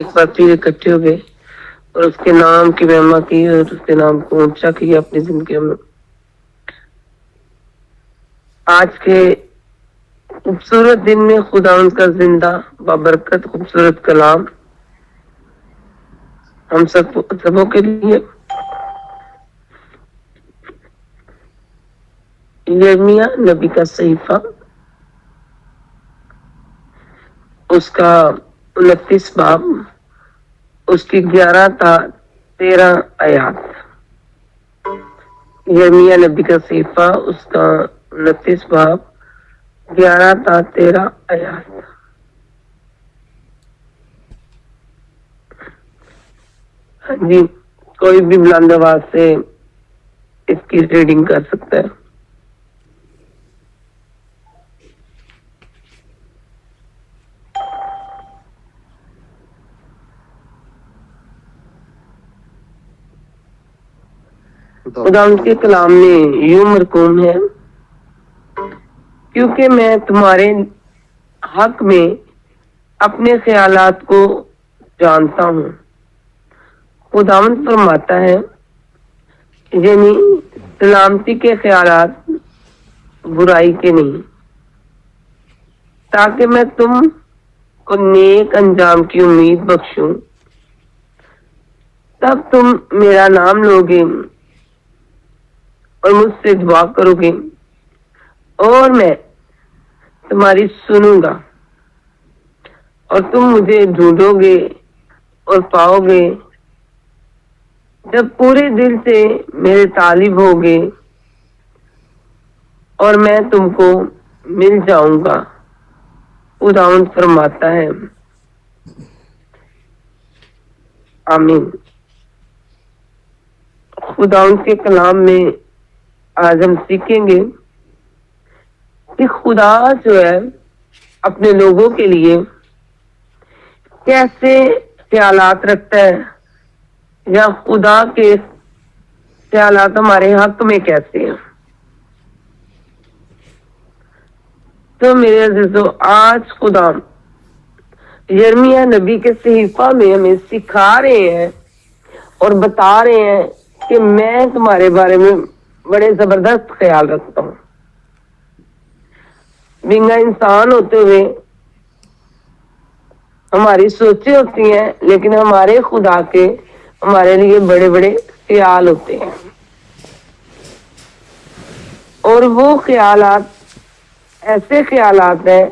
ایک بار پھر اکٹھے ہو گئے اور اس کے نام کی مہما کی اور اس کے نام کو اونچا کیا اپنی زندگیوں میں. آج کے خوبصورت دن میں خدا ان کا زندہ بابرکت خوبصورت کلام ہم سبوں کے لیے یرمیا نبی کا صحیفہ اس کا 29 باب اس کی 11 تا 13 آیات. یرمیا نبی کا صحیفہ اس کا 29 باب 11 تا 13 آیات. ہاں جی، کوئی بھی بلند آواز سے اس کی ریڈنگ کر سکتا ہے. خدا ان کے کلام میں یوں مرکوم ہے، کیونکہ میں تمہارے حق میں اپنے خیالات کو جانتا ہوں. خداوند فرماتا ہے، یعنی سلامتی کے خیالات، برائی کے نہیں، تاکہ میں تم کو نیک انجام کی امید بخشوں. تب تم میرا نام لوگے اور مجھ سے دعا کرو گے اور میں تمہاری سنوں گا، اور تم مجھے ڈھونڈو گے اور پاؤ گے جب پورے دل سے میرے طالب ہوگے اور میں تم کو مل جاؤں گا. خداوند فرماتا ہے. آمین. خداوند کے کلام میں آج ہم سیکھیں گے کہ خدا جو ہے اپنے لوگوں کے لیے کیسے خیالات رکھتا ہے، یا خدا کے خیالات ہمارے حق میں کیسے ہیں. تو میرے عزیزو، آج خدا یرمیا نبی کے صحیفہ میں ہمیں سکھا رہے ہیں اور بتا رہے ہیں کہ میں تمہارے بارے میں بڑے زبردست خیال رکھتا ہوں. بنا انسان ہوتے ہوئے ہماری سوچیں ہوتی ہیں، لیکن ہمارے خدا کے ہمارے لیے بڑے بڑے خیال ہوتے ہیں، اور وہ خیالات ایسے خیالات ہیں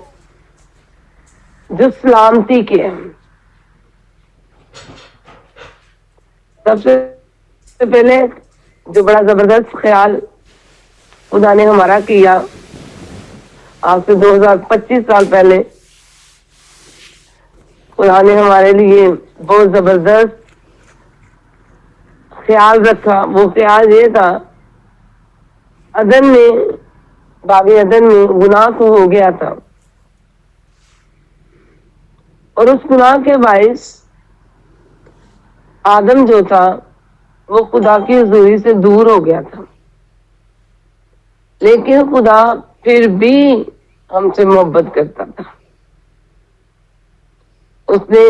جو سلامتی کے ہیں. سب سے پہلے جو بڑا زبردست خیال خدا نے ہمارا کیا آج سے 2025 سال پہلے، خدا نے ہمارے لیے بہت زبردست خیال رکھا. وہ خیال یہ تھا، باغ عدن میں گناہ تو ہو گیا تھا، اور اس گناہ کے باعث آدم جو تھا وہ خدا کی حضوری سے دور ہو گیا تھا. لیکن خدا پھر بھی ہم سے محبت کرتا تھا. اس نے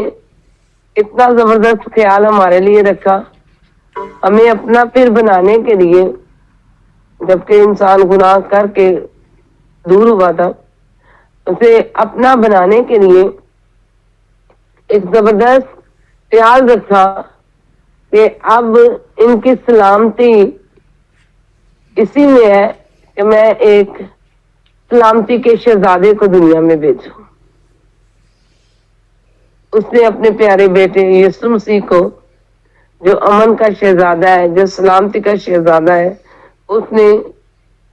اتنا زبردست خیال ہمارے لیے رکھا، ہمیں اپنا پھر بنانے کے لیے. جبکہ انسان گناہ کر کے دور ہوا تھا، اسے اپنا بنانے کے لیے ایک زبردست خیال رکھا کہ اب ان کی سلامتی اسی میں ہے کہ میں ایک سلامتی کے شہزادے کو دنیا میں بھیجوں. اس نے اپنے پیارے بیٹے یسوع مسیح کو، جو امن کا شہزادہ ہے، جو سلامتی کا شہزادہ ہے، اس نے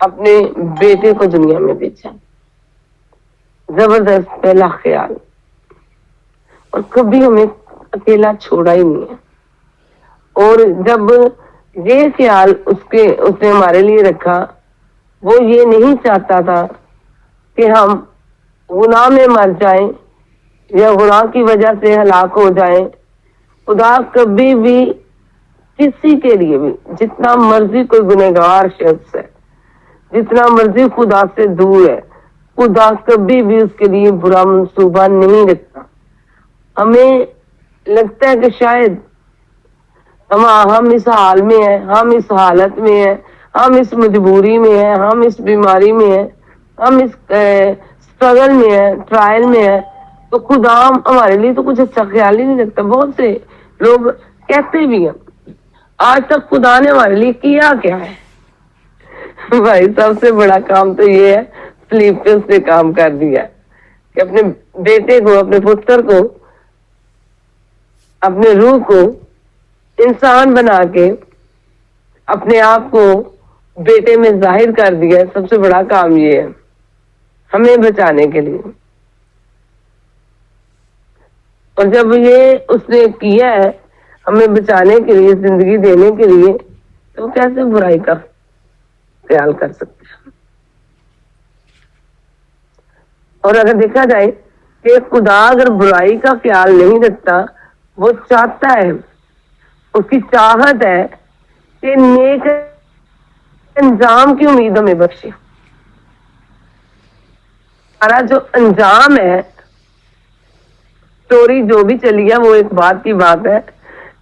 اپنے بیٹے کو دنیا میں بھیجا. زبردست پہلا خیال. اور کبھی ہمیں اکیلا چھوڑا ہی نہیں ہے. اور جب یہ خیال اس نے ہمارے لیے رکھا، وہ یہ نہیں چاہتا تھا کہ ہم گناہ میں مر جائیں یا گناہ کی وجہ سے ہلاک ہو جائیں. خدا کبھی بھی کسی کے لیے بھی، جتنا مرضی کوئی گنہگار شخص ہے، جتنا مرضی خدا سے دور ہے، خدا کبھی بھی اس کے لیے برا منصوبہ نہیں رکھتا. ہمیں لگتا ہے کہ شاید ہم اس حال میں ہیں، ہم اس حالت میں ہیں، ہم اس مجبوری میں ہیں، ہم اس بیماری میں ہیں، ہم اس اسٹرگل میں ہیں، ٹرائل میں ہیں، تو خدا ہمارے لیے تو کچھ اچھا خیال ہی نہیں رکھتا. بہت سے لوگ کہتے بھی ہیں آج تک خدا نے ہمارے لیے کیا کیا ہے؟ بھائی سب سے بڑا کام تو یہ ہے سلیپ پہ اس نے کام کر دیا کہ اپنے بیٹے کو، اپنے پتر کو، اپنے روح کو انسان بنا کے اپنے آپ کو بیٹے میں ظاہر کر دیا. سب سے بڑا کام یہ ہے ہمیں بچانے کے لیے. اور جب یہ اس نے کیا ہے ہمیں بچانے کے لیے، زندگی دینے کے لیے، تو کیسے برائی کا خیال کر سکتے ہیں؟ اور اگر دیکھا جائے کہ خدا اگر برائی کا خیال نہیں رکھتا، وہ چاہتا ہے، اس کی چاہت ہے کہ نیک انجام کی امید ہمیں بخشے. ہمارا جو انجام ہے، اسٹوری جو بھی چلی ہے وہ ایک بات کی بات ہے،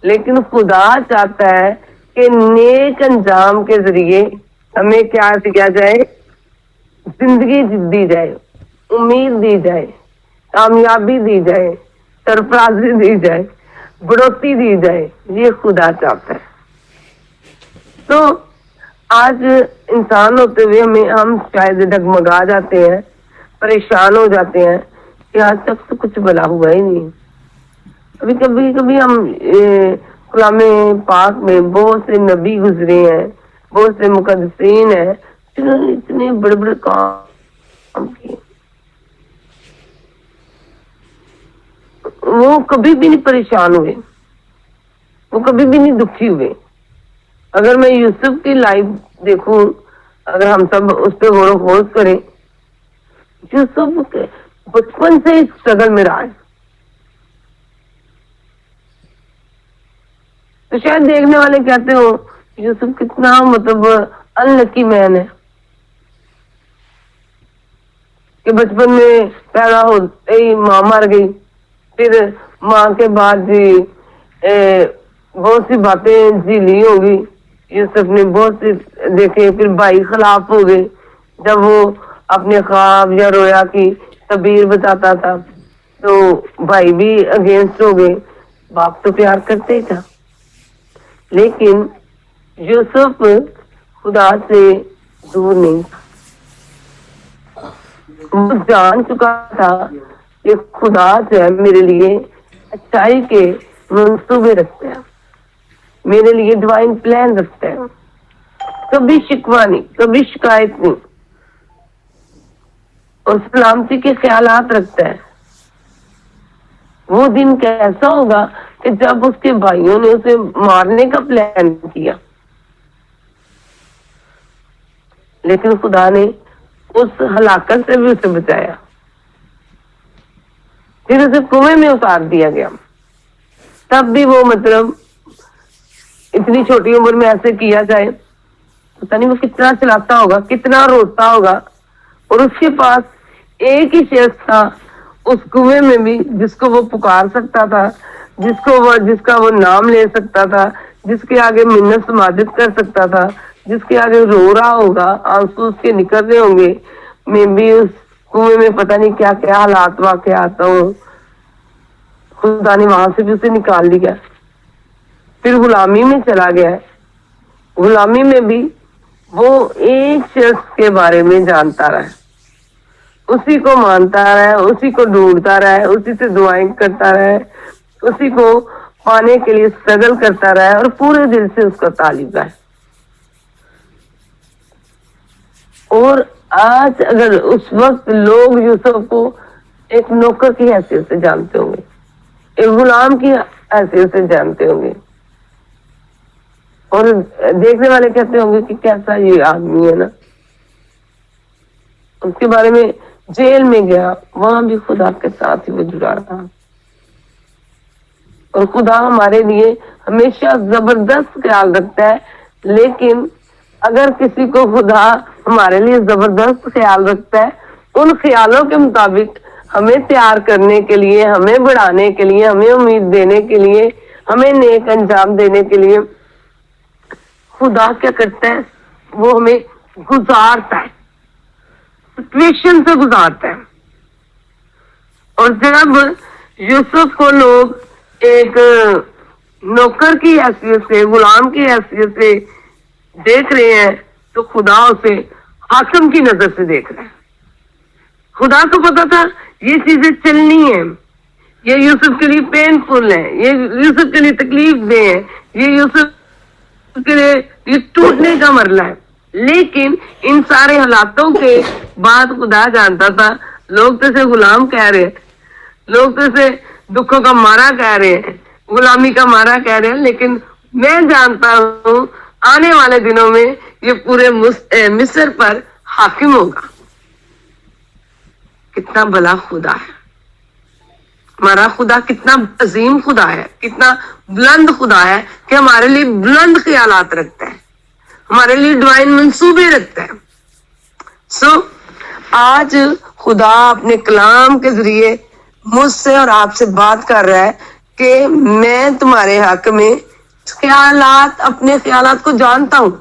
لیکن خدا چاہتا ہے کہ نیک انجام کے ذریعے ہمیں کیا کیا جائے؟ زندگی دی جائے، امید دی جائے، کامیابی دی جائے، سرفرازی دی جائے، بڑھوتی دی جائے. یہ خدا چاہتا ہے. تو آج انسان ہوتے ہوئے ہم شاید ڈگمگا جاتے ہیں، پریشان ہو جاتے ہیں کہ آج تک تو کچھ بھلا ہوا ہی نہیں. کبھی ہم کلام پاک میں بہت سے نبی گزرے ہیں، بہت سے مقدسین ہیں جنہوں نے اتنے بڑے بڑے کام کیے. وہ کبھی بھی نہیں پریشان ہوئے، وہ کبھی بھی نہیں دکھی ہوئے. اگر میں یوسف کی لائف دیکھوں، اگر ہم سب اس پہ غور و خوض کریں، یوسف بچپن سے اسٹرگل میں رہا ہے. تو شاید دیکھنے والے کہتے ہو یوسف کتنا مطلب انلکی مین ہے کہ بچپن میں پیدا ہوتے ہی ماں مر گئی، پھر ماں کے بعد جی بہت سی باتیں جی لی ہوگی. یوسف نے بہت سی دیکھے، پھر بھائی خلاف ہو گئے جب وہ اپنے خواب یا رویا کی تعبیر بتاتا تھا تو بھائی بھی اگینسٹ ہو گئے. باپ تو پیار کرتے ہی تھا، لیکن یوسف خدا سے دور نہیں تھا. وہ جان چکا تھا کہ خدا جو ہے میرے لیے اچھائی کے منصوبے رکھتے ہیں، میرے لیے ڈیوائن پلان رکھتے ہیں. کبھی شکوہ نہیں، کبھی شکایت نہیں، اور سلامتی کے خیالات رکھتا ہے. وہ دن کیسا ہوگا کہ جب اس کے بھائیوں نے اسے مارنے کا پلان کیا، لیکن خدا نے اس ہلاکت سے بھی اسے بچایا. پھر اسے کنویں میں اتار دیا گیا، تب بھی وہ مطلب اتنی چھوٹی عمر میں ایسے کیا جائے، پتہ نہیں وہ کتنا چلاتا ہوگا، کتنا روتا ہوگا. اور اس کے پاس ایک ہی شخص تھا اس کنویں میں بھی جس کو وہ پکار سکتا تھا، جس کا وہ نام لے سکتا تھا، جس کے آگے منت سماجت کر سکتا تھا، جس کے آگے رو رہا ہوگا، آنسو اس کے نکل رہے ہوں گے. میں بھی اس کنویں میں پتہ نہیں کیا کیا حالات واقعات ہوں، خدا نے وہاں سے بھی اسے نکال لیا. پھر غلامی میں چلا گیا. غلامی میں بھی وہ ایک شخص کے بارے میں جانتا رہا، اسی کو مانتا رہا، اسی کو ڈھونڈتا رہا، اسی سے دعائیں کرتا رہا، اسی کو پانے کے لیے اسٹرگل کرتا رہا اور پورے دل سے اس کا تعلق ہے. اور آج اگر اس وقت لوگ یوسف کو ایک نوکر کی حیثیت سے جانتے ہوں گے، ایک غلام کی حیثیت سے جانتے ہوں گے، اور دیکھنے والے کہتے ہوں گے کہ کیسا یہ آدمی ہے نا. اس کے بارے میں جیل میں گیا، وہاں بھی خدا کے ساتھ ہی وہ جڑا رہا. اور خدا ہمارے لیے ہمیشہ زبردست خیال رکھتا ہے، لیکن اگر کسی کو خدا ہمارے لیے زبردست خیال رکھتا ہے، ان خیالوں کے مطابق ہمیں تیار کرنے کے لیے, ہمیں بڑھانے کے لیے, ہمیں امید دینے کے لیے, ہمیں نیک انجام دینے کے لیے خدا کیا کرتا ہے, وہ ہمیں گزارتا ہے, سچویشن سے گزارتا ہے. اور جب یوسف کو لوگ ایک نوکر کی حیثیت سے, غلام کی حیثیت سے دیکھ رہے ہیں, تو خدا اسے حاکم کی نظر سے دیکھ رہا ہے. خدا کو پتا تھا یہ چیزیں چلنی ہیں, یہ یوسف کے لیے پین فل ہے, یہ یوسف کے لیے تکلیف دہ ہے, یہ یوسف کے لیے یہ ٹوٹنے کا مرحلہ ہے. لیکن ان سارے حالاتوں کے بعد خدا جانتا تھا لوگ تو اسے غلام کہہ رہے ہیں, لوگ تو اسے دکھوں کا مارا کہہ رہے ہیں, غلامی کا مارا کہہ رہے ہیں, لیکن میں جانتا ہوں آنے والے دنوں میں یہ پورے مصر پر حاکم ہوگا. کتنا بڑا خدا ہے ہمارا خدا, کتنا عظیم خدا ہے, کتنا بلند خدا ہے کہ ہمارے لیے بلند خیالات رکھتا ہے, ہمارے لیے ڈوائن منصوبے رکھتا ہے. آج خدا اپنے کلام کے ذریعے مجھ سے اور آپ سے بات کر رہا ہے کہ میں تمہارے حق میں خیالات, اپنے خیالات کو جانتا ہوں.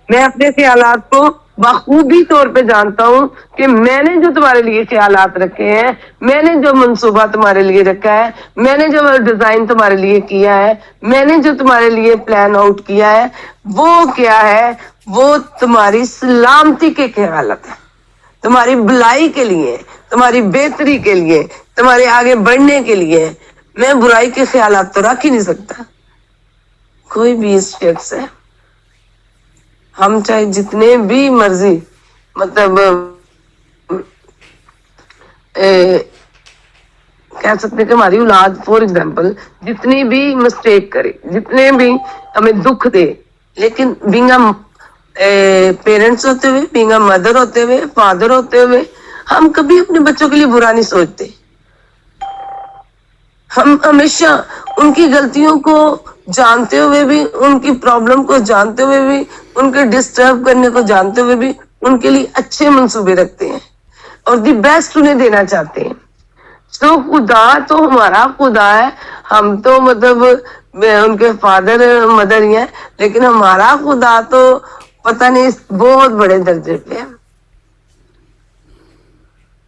میں اپنے خیالات کو بخوبی طور پہ جانتا ہوں کہ میں نے جو تمہارے لیے خیالات رکھے ہیں, میں نے جو منصوبہ تمہارے لیے رکھا ہے, میں نے جو ڈیزائن تمہارے لیے کیا ہے, میں نے جو تمہارے لیے پلان آؤٹ کیا ہے, وہ کیا ہے, وہ تمہاری سلامتی کے خیالات ہیں, تمہاری بھلائی کے لیے, تمہاری بہتری کے لیے, تمہارے آگے بڑھنے کے لیے. میں برائی کے خیالات تو رکھ ہی نہیں سکتا. کوئی بھی اس شخص ہے, ہم چاہے جتنے بھی مرضی مطلب کہہ سکتے ہیں کہ ہماری اولاد فور ایگزامپل جتنی بھی مسٹیک کرے, جتنے بھی ہمیں دکھ دے, لیکن بینگ پیرنٹس ہوتے ہوئے, بینگ مدر ہوتے ہوئے, فادر ہوتے ہوئے, ہم کبھی اپنے بچوں کے لیے برا نہیں سوچتے. ہم ہمیشہ ان کی غلطیوں کو جانتے ہوئے بھی, ان کی پرابلم کو جانتے ہوئے بھی, ان کے ڈسٹرب کرنے کو جانتے ہوئے بھی ان کے لیے اچھے منصوبے رکھتے ہیں اور دی بیسٹ انہیں دینا چاہتے ہیں. تو خدا تو ہمارا خدا ہے, ہم تو مطلب ان کے فادر مدر ہی ہیں, لیکن ہمارا خدا تو پتہ نہیں بہت بڑے درجے پہ ہے.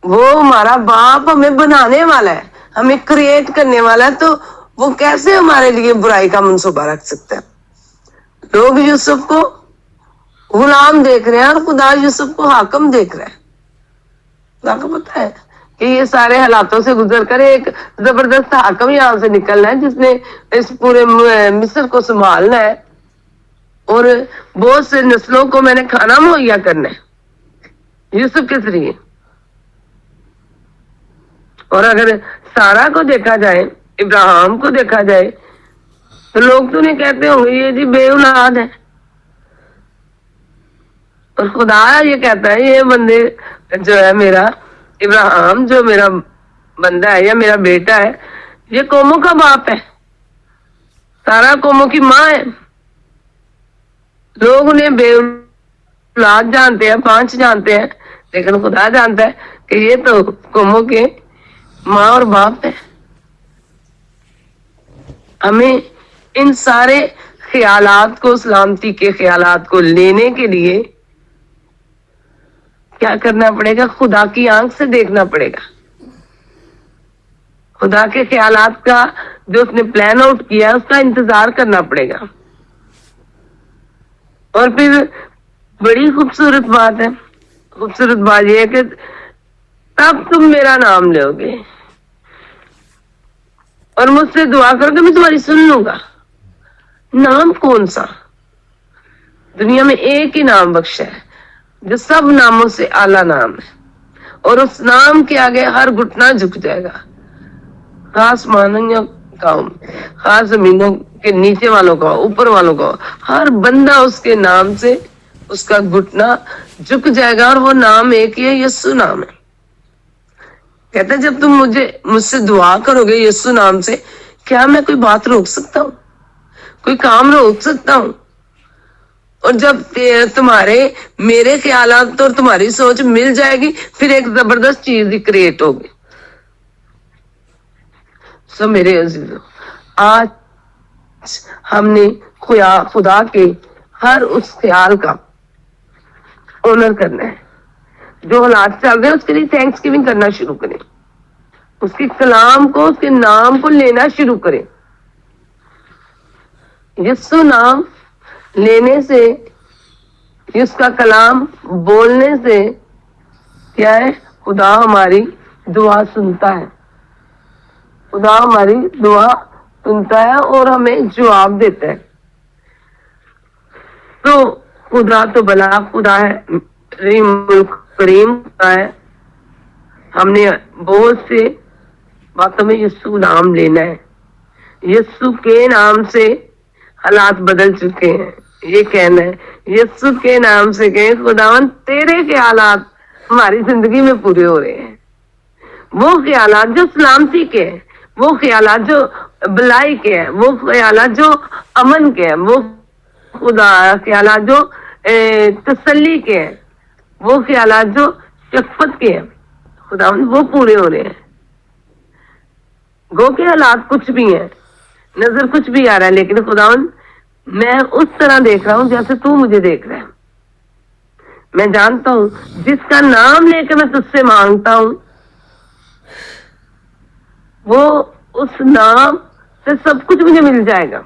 وہ ہمارا باپ ہمیں بنانے والا ہے, ہمیں کریٹ کرنے والا ہے, تو وہ کیسے ہمارے لیے برائی کا منصوبہ رکھ سکتا ہے. لوگ یوسف کو غلام دیکھ رہے ہیں اور خدا یوسف کو حاکم دیکھ رہا ہے. خدا کو پتا ہے کہ یہ سارے حالاتوں سے گزر کر ایک زبردست حاکم یہاں سے نکلنا ہے, جس نے اس پورے مصر کو سنبھالنا ہے اور بہت سے نسلوں کو میں نے کھانا مہیا کرنا ہے یوسف کے ذریعے. اور اگر سارا کو دیکھا جائے, ابراہیم کو دیکھا جائے, تو لوگ تو نہیں کہتے ہوں گے یہ جی بے اولاد ہے, اور خدا یہ کہتا ہے یہ بندے جو ہے میرا ابراہیم, جو میرا بندہ ہے یا میرا بیٹا ہے, یہ قوموں کا باپ ہے, سارا قوموں کی ماں ہے. لوگ انہیں بے اولاد جانتے ہیں, 5 جانتے ہیں, لیکن خدا جانتا ہے کہ یہ تو قوموں کے ماں اور باپ ہے. ہمیں ان سارے خیالات کو, سلامتی کے خیالات کو لینے کے لیے کیا کرنا پڑے گا؟ خدا کی آنکھ سے دیکھنا پڑے گا. خدا کے خیالات کا جو اس نے پلان آؤٹ کیا اس کا انتظار کرنا پڑے گا. اور پھر بڑی خوبصورت بات ہے, خوبصورت بات یہ ہے کہ تب تم میرا نام لو گے اور مجھ سے دعا کرو کہ میں تمہاری سن لوں گا. نام کون سا؟ دنیا میں ایک ہی نام بخشا ہے جو سب ناموں سے اعلیٰ نام ہے, اور اس نام کے آگے ہر گھٹنا جھک جائے گا, خاص مانوں کا, خاص زمینوں کے نیچے والوں کا, اوپر والوں کا, ہر بندہ اس کے نام سے اس کا گھٹنا جھک جائے گا. اور وہ نام ایک ہی ہے, یسوع نام ہے. کہتا ہے جب تم مجھ سے دعا کرو گے یسوع نام سے, کیا میں کوئی بات روک سکتا ہوں؟ کوئی کام روک سکتا ہوں؟ اور جب تمہارے میرے خیالات اور تمہاری سوچ مل جائے گی پھر ایک زبردست چیز ہی کریٹ ہوگی. سو میرے عزیزوں، آج ہم نے خدا کے ہر اس خیال کا آنر کرنا ہے. جو حالات چل رہے ہیں اس کے لیے تھینکس گیونگ کرنا شروع کریں. اس کے کلام کو، اس کے نام کو لینا شروع کریں. یسوع نام لینے سے، اس کا کلام بولنے سے کیا ہے؟ خدا ہماری دعا سنتا ہے. خدا ہماری دعا سنتا ہے اور ہمیں جواب دیتا ہے. تو خدا تو بلا خدا ہے، کریم خدا ہے. ہم نے بہت سے باتوں میں یسوع نام لینا ہے. یسوع کے نام سے حالات بدل چکے ہیں. یہ کہنا ہے یسوع کے نام سے کہ خداوند تیرے خیالات ہماری زندگی میں پورے ہو رہے ہیں. وہ خیالات جو سلامتی کے ہیں، وہ خیالات جو بلائی کے ہیں، وہ خیالات جو امن کے ہیں، وہ خدا خیالات جو تسلی کے ہیں، وہ خیالات جو شفقت کے ہیں، خداوند وہ پورے ہو رہے ہیں. گو کے حالات کچھ بھی ہیں، نظر کچھ بھی آ رہا ہے، لیکن خداوند میں اس طرح دیکھ رہا ہوں جیسے تو مجھے دیکھ رہا ہے. میں جانتا ہوں جس کا نام لے کے میں تجھ سے مانگتا ہوں وہ اس نام سے سب کچھ مجھے مل جائے گا.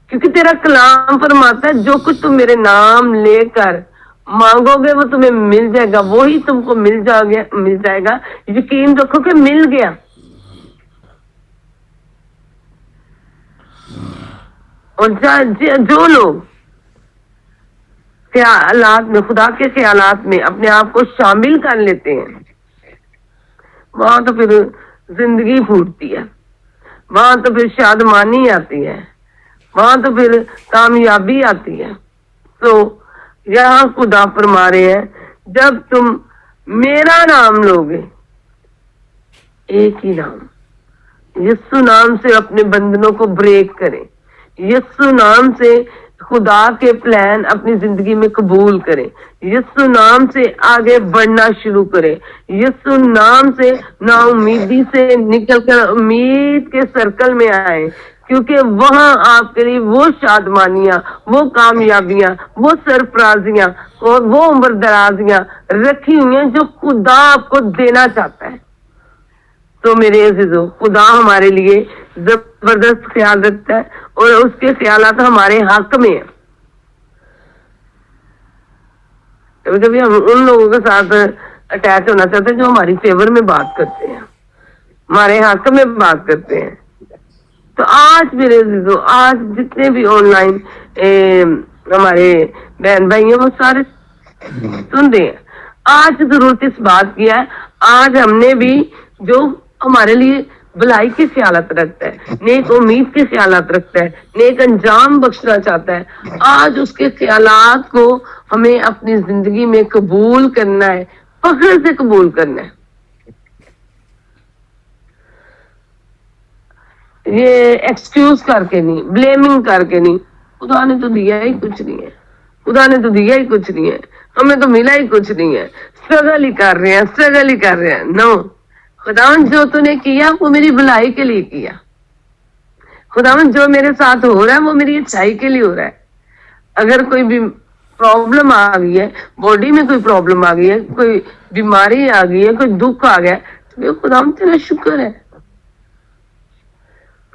کیونکہ تیرا کلام فرماتا ہے جو کچھ تم میرے نام لے کر مانگو گے وہ تمہیں مل جائے گا. وہی تم کو مل جائے گا. یقین رکھو کہ مل گیا. اور جو لوگ خیالات میں، خدا کے خیالات میں اپنے آپ کو شامل کر لیتے ہیں، وہاں تو پھر زندگی پھوٹتی ہے، وہاں تو پھر شادمانی آتی ہے، وہاں تو پھر کامیابی آتی ہے. تو یہاں خدا فرما رہے ہیں جب تم میرا نام لوگے، ایک ہی نام، یسوع نام سے اپنے بندنوں کو بریک کریں. یسوع نام سے خدا کے پلان اپنی زندگی میں قبول کریں. یسوع نام سے آگے بڑھنا شروع کریں. یسوع نام سے نا امیدی سے نکل کر امید کے سرکل میں آئے، کیونکہ وہاں آپ کے لیے وہ شادمانیاں، وہ کامیابیاں، وہ سرفرازیاں اور وہ عمر درازیاں رکھی ہوئی ہیں جو خدا آپ کو دینا چاہتا ہے. تو میرے عزیزو، خدا ہمارے لیے زبردست خیال رکھتا ہے اور اس کے خیالات ہمارے حق میں ہیں. کبھی کبھی ہم ان لوگوں کے ساتھ اٹیچ ہونا چاہتے ہیں جو ہماری فیور میں بات کرتے ہیں، ہمارے حق میں بات کرتے ہیں. تو آج میرے عزیزو، آج جتنے بھی آن لائن ہمارے بہن بھائی ہیں وہ سارے سن رہے ہیں. آج ضرورت اس بات کی ہے، آج ہم نے بھی جو ہمارے لیے بلائی کے خیالات رکھتا ہے، نیک امید کے خیالات رکھتا ہے، نیک انجام بخشنا چاہتا ہے، آج اس کے خیالات کو ہمیں اپنی زندگی میں قبول کرنا ہے، فخر سے قبول کرنا ہے. یہ ایکسکیوز کر کے نہیں، بلیمنگ کر کے نہیں. خدا نے تو دیا ہی کچھ نہیں ہے، خدا نے تو دیا ہی کچھ نہیں ہے، ہمیں تو ملا ہی کچھ نہیں ہے، اسٹرگل ہی کر رہے ہیں، اسٹرگل ہی کر رہے ہیں. نو، خداوند جو تو نے کیا وہ میری بھلائی کے لیے کیا. خداوند جو میرے ساتھ ہو رہا ہے وہ میری اچھائی کے لیے ہو رہا ہے. اگر کوئی بھی پرابلم آ گئی ہے، باڈی میں کوئی پرابلم آ گئی ہے، کوئی بیماری آ گئی ہے، کوئی دکھ آ گیا، تو خداوند تیرا شکر ہے.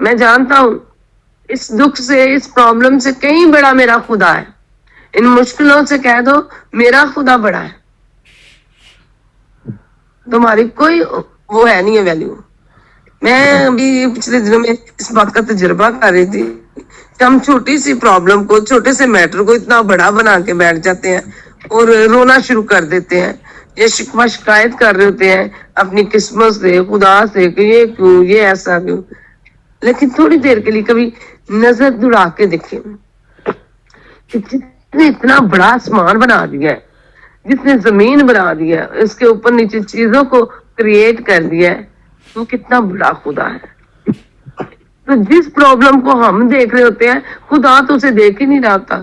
میں جانتا ہوں اس دکھ سے، اس پرابلم سے کہیں بڑا میرا خدا ہے. ان مشکلوں سے کہہ دو میرا خدا بڑا ہے، تمہاری کوئی وہ ہے نہیں ہے ویلیو. میں ابھی پچھلے دنوں میں اس بات کا تجربہ کر رہی تھی کہ ہم چھوٹی سی پرابلم کو، چھوٹے سے میٹر کو اتنا بڑا بنا کے بیٹھ جاتے ہیں اور رونا شروع کر دیتے ہیں، یہ شکوہ شکایت کر رہے ہوتے ہیں اپنی قسمت سے، خدا سے کہ یہ کیوں، یہ ایسا کیوں. لیکن تھوڑی دیر کے لیے کبھی نظر دوڑا کے دیکھیں کہ جس نے اتنا بڑا آسمان بنا دیا ہے، جس نے زمین بنا دیا ہے، اس کے اوپر نیچے چیزوں کو کریٹ کر دیا ہے، وہ کتنا بڑا خدا ہے. تو جس پرابلم کو ہم دیکھ رہے ہوتے ہیں خدا تو اسے دیکھ ہی نہیں رہا ہوتا،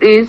30